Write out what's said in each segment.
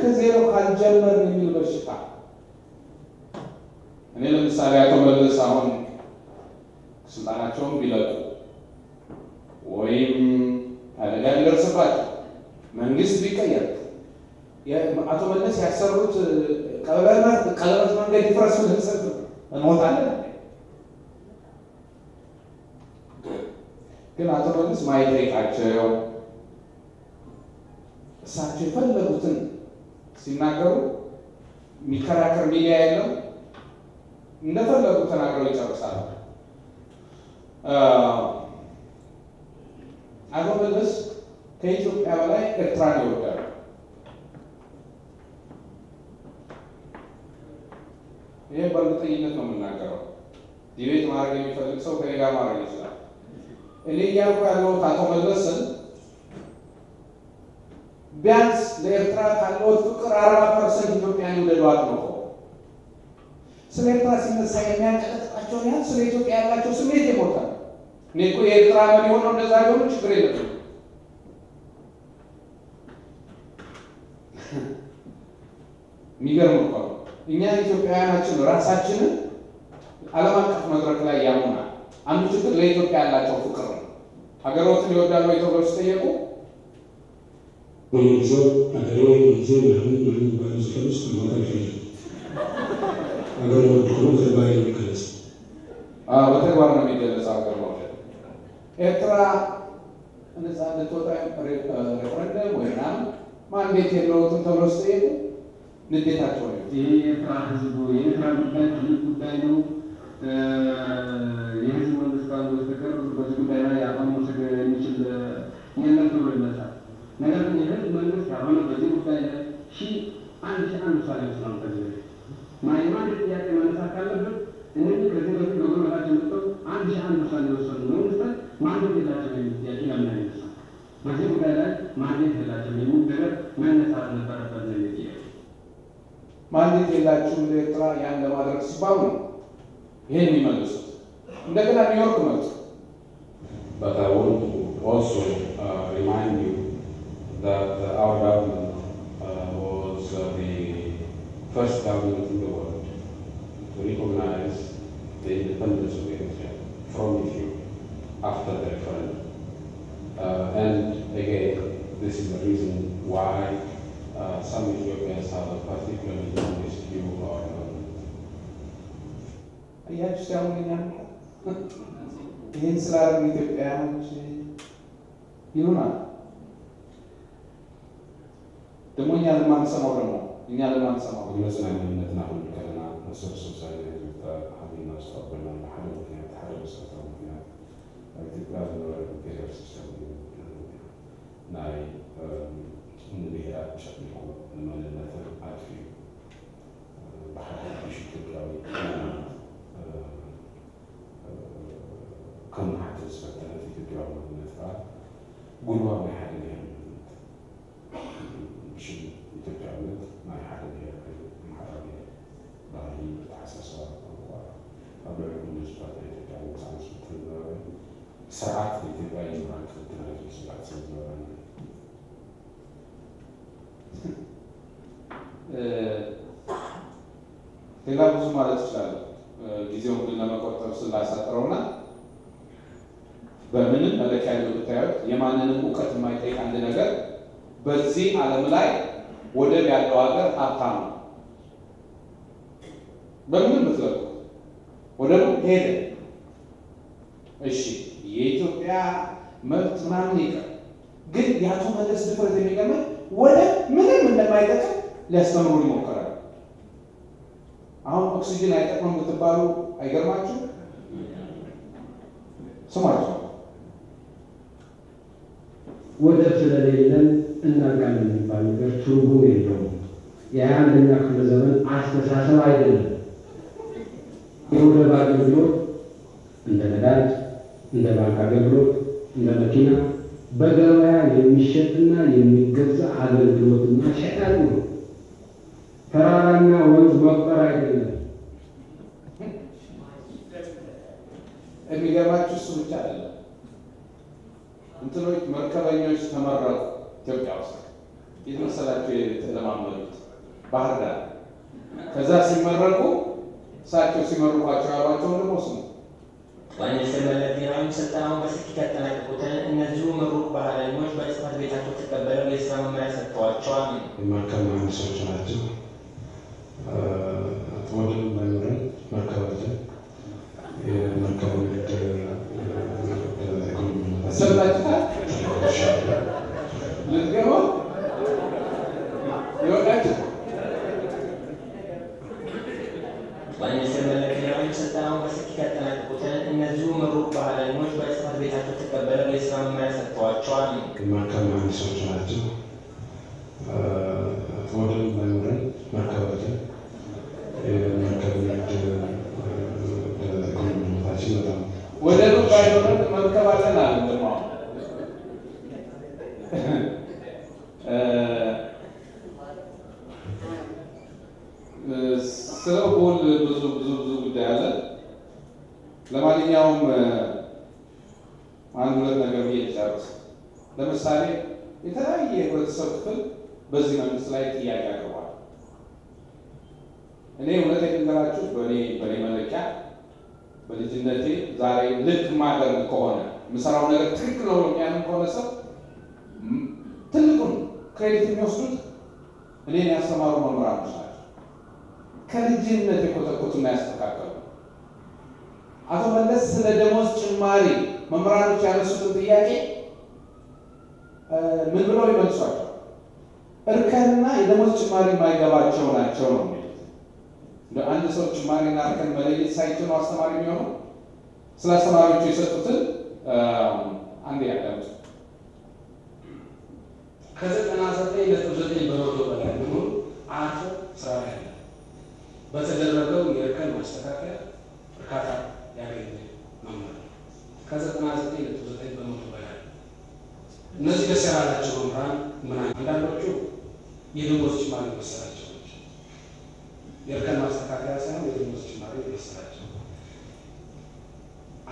ከዜሮ ካልጀመር የሚል በሽታ እኔ ለምሳሌ አቶ መለስ አሁን ስልጣናቸውን ቢለቁ ወይም አደጋ ቢደርስባቸው መንግስት ቢቀየር አቶ መለስ ያሰሩት ቀለበት መንገድ ይፍረስ ለሰጥ እንሞታለን። ግን አቶ መለስ ማይጠይቃቸው እሳቸው የፈለጉትን ሲናገሩ የሚከራከር ሚዲያ የለም። እንደፈለጉ ተናግረው ይጨርሳሉ። አቶ መለስ ከኢትዮጵያ በላይ ኤርትራን ይወዳሉ። ይሄ በእርግጠኝነት ነው የምናገረው። ዲቤት ማድረግ የሚፈልግ ሰው ከኔ ጋር ማድረግ ይችላል። እኔ እያልኩ ያለሁት አቶ መለስን ቢያንስ ለኤርትራ ካለው ፍቅር 40% ኢትዮጵያን ይወደዷት ነው። ስለ ኤርትራ ሲነሳ የሚያንቀጠቅጣቸው ያህል ስለ ኢትዮጵያ ያላቸው ስሜት ይሞታል። እኔ እኮ የኤርትራ መሪ ሆነው እንደዛ ቢሆኑ ችግር የለም። የሚገርም እኮ እኛ ኢትዮጵያውያናችን ራሳችንን ዓለም አቀፍ መድረክ ላይ ያሙናል። አንዱ ችግር ለኢትዮጵያ ያላቸው ፍቅር ነው። ሀገሮትን ይወዳሉ ተብለው ሲጠየቁ ወንጀል አገራዊ ወንጀል ምንም ባይመስልስ ማለት ነው። አገር ወጥቶ ተባይ ይከለስ በተግባር ነው የሚገለጸው። ሀገር ነው ኤርትራ እነዛ ለተወጣ ሬፈረንደም ወይና ማንዴት የለውም ተብለው ሲጠየቁ ንዴታቸው ነው። የኤርትራ ህዝብ የኤርትራ ጉዳይ ነው። የህዝብ መንግስት ካሉ በስተቀር በዚህ ጉዳይ ላይ አቋም መውሰድ የሚችል የለም ተብሎ ይመጣል። ነገር ግን የህዝብ መንግስት አሁን በዚህ ጉዳይ ላይ አንድ ውሳኔ ወስኗል። ከዚህ ማይማን ጥያቄ ማንሳት ካለበት እነዚህ ከዚህ በፊት በጎረቤታችን መጥተው አንድ ውሳኔ ወሰኑ። መንግስታት ማንዴት የላቸውም የሚል ጥያቄ ለምን አይነሳም? በዚህ ጉዳይ ላይ ማንዴት የላቸውም የሚል ነገር መነሳት ነበረበት ነው የሚል ማንዴት የላቸውም ለኤርትራ ያን ለማድረግ ሲባሉ ይሄን የሚመልሱት እንደገና ኒውዮርክ መጡ። But I want to also remind you that our government was the first government in the world to recognize the independence of Eritrea from Ethiopia after the referendum. And again, this is the reason why some Ethiopians have a particularly strongest view of our government. አያችሁ ሲያውኛል ይህን ስላደረጉ ኢትዮጵያውያኖች ይሉናል። ደግሞ እኛ ለማንሰማው ግለጽናኝነትና ሁልከልና መሰብሰብ ሳይነት ሀቢና ስታበና ሓደ ምክንያት ሓደ መሰረታዊ ምክንያት ኢትዮጵያ ዝነበረ ኢምፔሪያል ሲስተም ናይ ንብሄራት ሸቂልኩ ንመንነትን ኣጥፊዩ ብሓደ ኢትዮጵያዊ كم حتى سبتنا في تجربة من الفعل قلوا ما يحد لها مش تجربة ما يحد لها محرمة باهي بتحسسها قبل بالنسبة لتجربة سانس مثل ساعات لتبين معك التنازل ساعات سنوات ሌላ ብዙ ማለት ይችላል። ጊዜውን ግን ለመቆጠብ ስላሳጠረውና በምንም መለኪያ ልታዩት የማንንም እውቀት የማይጠይቅ አንድ ነገር በዚህ ዓለም ላይ ወደብ ያለው ሀገር ሀብታም ነው። በምንም ብትለቁ ወደብ ሄደ። እሺ የኢትዮጵያ መብት ምናምን ይቀር፣ ግን የአቶ መለስ ድፍረት የሚገርመኝ ወደብ ምንም እንደማይጠቅም ሊያስተምሩ ይሞክራሉ። አሁን ኦክሲጅን አይጠቅምም ብትባሉ አይገርማችሁ? ስማችሁ ወደብ ስለሌለን እናውቃለን የሚባል ነገር ትርጉም የለውም። የ21ኛ ክፍለ ዘመን አስተሳሰብ አይደለም። የወደብ አገልግሎት እንደ ነዳጅ፣ እንደ ባንክ አገልግሎት፣ እንደ መኪና በገበያ የሚሸጥና የሚገዛ አገልግሎትና ሸቀጥ ነው። ተራራና ወንዝ መቁጠር አይደለም። የሚገርማችሁ እሱ ብቻ አይደለም። እንትኖች መርከበኞች ተመረቁ ኢትዮጵያ ውስጥ የተመሰላቸው የተለማመዱት ባህር ዳር ከዛ ሲመረቁ እሳቸው ሲመርቋቸው ያሏቸውን ደግሞ ስሙ ሚኒስትር መለስ ዜናዊ ስልጠናውን በስኬት ያጠናቀቁትን እነዚሁ ምሩቅ ባህረኞች በጽሕፈት ቤታቸው ተቀበለው የስራ መመሪያ ሰጥተዋቸዋል። የመርከብ መሐንዲሶች ናቸው። ወደብ ባይኖረን መርከባችን የመርከብ ንግድ ሰላችታል ልትገባ ይወቃችሁ ሚኒስትር መለስ ዜናዊ ስልጠናውን በስኬት ያጠናቀቁትን እነዚሁ ምሩቅ ባህረኞች በጽሕፈት ቤታቸው ተቀበለው የስራ መመሪያ ሰጥተዋቸዋል። የመርከብ መሐንዲሶች ናቸው። ወደብ ባይኖረን መርከባችን የመርከብ ንግድ ኢኮኖሚያችን በጣም ወደብ ባይኖረን መርከባችን አለ ደግሞ ስለሆነ ብዙ ጉዳይ አለ። ለማንኛውም አንድ ሁለት ነገር ይጨርስ። ለምሳሌ የተለያየ የህብረተሰብ ክፍል በዚህ መንግስት ላይ ጥያቄ አቅርቧል። እኔ እውነቴን ልንገራችሁ በእኔ መለኪያ በልጅነቴ ዛሬ ልክ ማደርግ ከሆነ የምሰራው ነገር ትክክል ነው የሚያምን ከሆነ ሰው ትልቁን ክሬዲት የሚወስዱት እኔን ያስተማሩ መምህራኖች ናቸው። ከልጅነት የኮተኮቱና ያስተካከሉ። አቶ መለስ ስለ ደሞዝ ጭማሪ መምህራኖች ያነሱትን ጥያቄ ምን ብለው ይመልሷቸው? እርከንና የደሞዝ ጭማሪ የማይገባቸው ናቸው ነው የሚሉት። አንድ ሰው ጭማሪና እርከን መለየት ሳይችል ነው አስተማሪ የሚሆነው። ስለ አስተማሪዎቹ የሰጡትን አንድ ያዳምጡ። ከ99.9 በመቶ በላይ የሚሆኑ አርፎ ስራ ላይ ያለ በተደረገው የእርከን ማስተካከያ እርካታ ያገኘ መምህር ከ99.9 በመቶ በላይ እነዚህ ደስ ያላቸው መምህራን አንዳንዶቹ የደሞዝ ጭማሪ መሰላቸው ናቸው። የእርከን ማስተካከያ ሳይሆን የደሞዝ ጭማሪ መሰላቸው።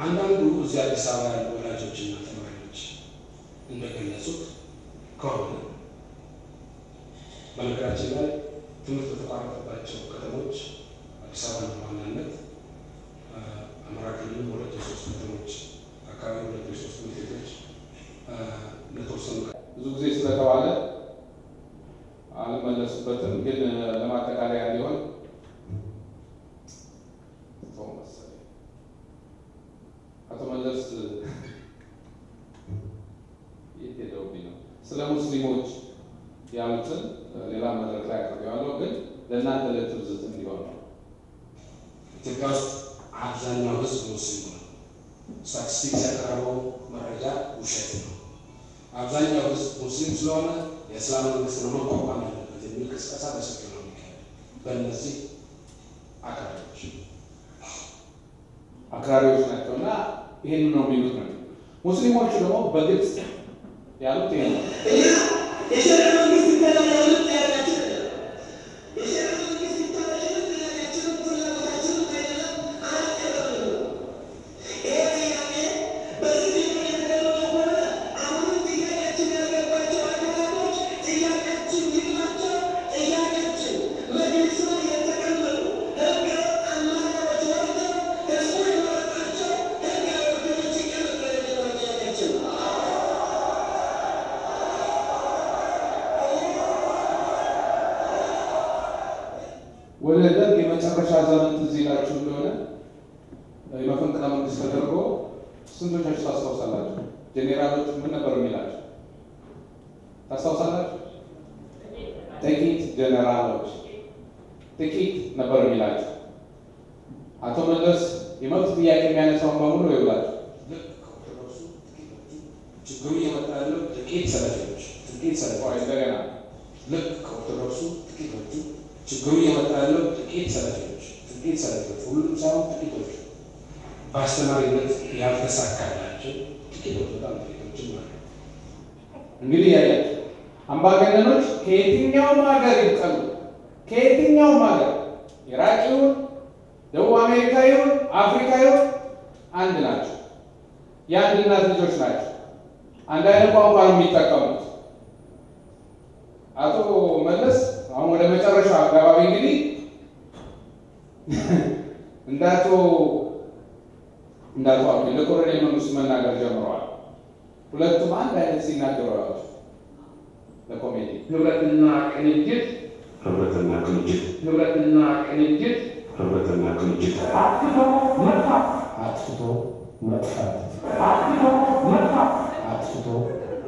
አንዳንዱ እዚህ አዲስ አበባ ያሉ ወላጆችና ተማሪዎች እንደገለጹት ከሆነ በነገራችን ላይ ትምህርት በተቋረጠባቸው ከተሞች አዲስ አበባ በዋናነት አማራ ክልል ሁለት የሶስት ከተሞች አካባቢ ሁለት የሶስት ቤቶች ለተወሰኑ ብዙ ጊዜ ስለተባለ አልመለስበትም። ግን ለማጠቃለያ ሊሆን አቶ መለስ የሄደውብኝ ነው ስለ ሙስሊሞች ያሉትን ሌላ መድረክ ላይ አቅርቤዋለሁ። ግን ለእናንተ ለትዝብት እንዲሆን ነው። ኢትዮጵያ ውስጥ አብዛኛው ህዝብ ሙስሊም ነው። ስታቲስቲክስ ያቀረበው መረጃ ውሸት ነው። አብዛኛው ህዝብ ሙስሊም ስለሆነ የእስላም መንግስት ነው መቋቋም ያለበት የሚል ቅስቀሳ በሰፊው ነው የሚካሄድ በእነዚህ አክራሪዎች ናቸውና ይሄን ነው የሚሉት ነው። ሙስሊሞቹ ደግሞ በግልጽ ያሉት ይሄ ነው። ወደ ደርግ የመጨረሻ ዘመን ትዝ ይላችሁ እንደሆነ የመፈንቅለ መንግስት ተደርጎ ስንቶቻችሁ ታስታውሳላችሁ? ጄኔራሎች ምን ነበር የሚላቸው ታስታውሳላችሁ? ጥቂት ጄኔራሎች ጥቂት ነበር የሚላቸው። አቶ መለስ የመብት ጥያቄ የሚያነሳውን በሙሉ ይውላችሁ ችግሩ እየመጣ ያለው ጥቂት ሰለፊዎች እንደገና ልክ ከኦርቶዶክሱ ጥቂቶቹ ችግሩ እየመጣ ያለው ጥቂት ሰለፊዎች ሁሉም ሳይሆን ጥቂቶቹ በአስተማሪነት ያልተሳካላቸው ጥቂቶች በጣም ጥቂቶችም አሉ። እንግዲህ ያያችሁ አምባገነኖች ከየትኛውም ሀገር ይቀሉ ከየትኛውም ሀገር ኢራቅ ይሁን ደቡብ አሜሪካ ይሁን አፍሪካ ይሁን አንድ ናቸው። የአንድ እናት ልጆች ናቸው። አንድ አይነት ቋንቋ ነው የሚጠቀሙት። አቶ መለስ አሁን ወደ መጨረሻው አካባቢ እንግዲህ እንዳቶ ለኮሎኔል መንግስቱ መናገር ጀምረዋል። ሁለቱም አንድ አይነት ሲናገሩ ያሉት ለኮሜዲ ህብረትና ቅንጅት አጥፍቶ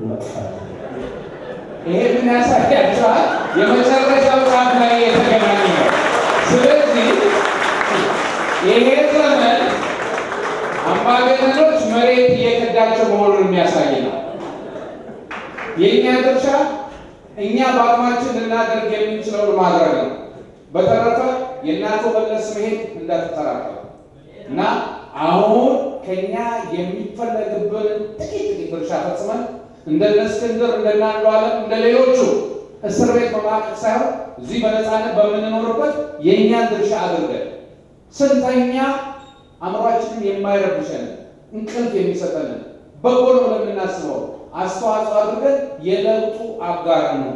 መጥፋት ይሄ ምን ያሳያችኋል? የመጨረሻው ጫፍ ላይ የተገናኘ ነው። ስለዚህ ይሄ ዘመን አምባገነኖች መሬት እየከዳቸው መሆኑን የሚያሳይ ነው። የእኛ ድርሻ እኛ በአቅማችን ልናደርግ የምንችለውን ማድረግ ነው። በተረፈ የእናቶ መለስ መሄድ እንዳትጠራጠሩ እና አሁን ከኛ የሚፈለግብን ጥቂት ድርሻ ፈጽመን እንደነ እስክንድር እንደነ አንዱዓለም እንደሌሎቹ እስር ቤት በማቀቅ ሳይሆን እዚህ በነፃነት በምንኖርበት የእኛን ድርሻ አድርገን ስንተኛ አእምሯችንን የማይረብሸን እንቅልፍ የሚሰጠን በጎ ነው ለምናስበው አስተዋጽኦ አድርገን የለውጡ አጋር ነው።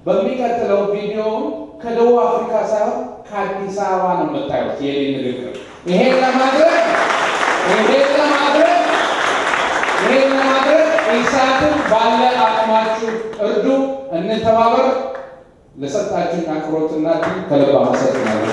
በሚቀጥለው ቪዲዮውን ከደቡብ አፍሪካ ሳይሆን ከአዲስ አበባ ነው የምታዩት የኔ ንግግር። ይሄን ለማድረግ ኢሳትን ባለ አቅማችሁ እርዱ፣ እንተባበር። ለሰጣችሁኝ አክብሮትና ከልብ አመሰግናለሁ።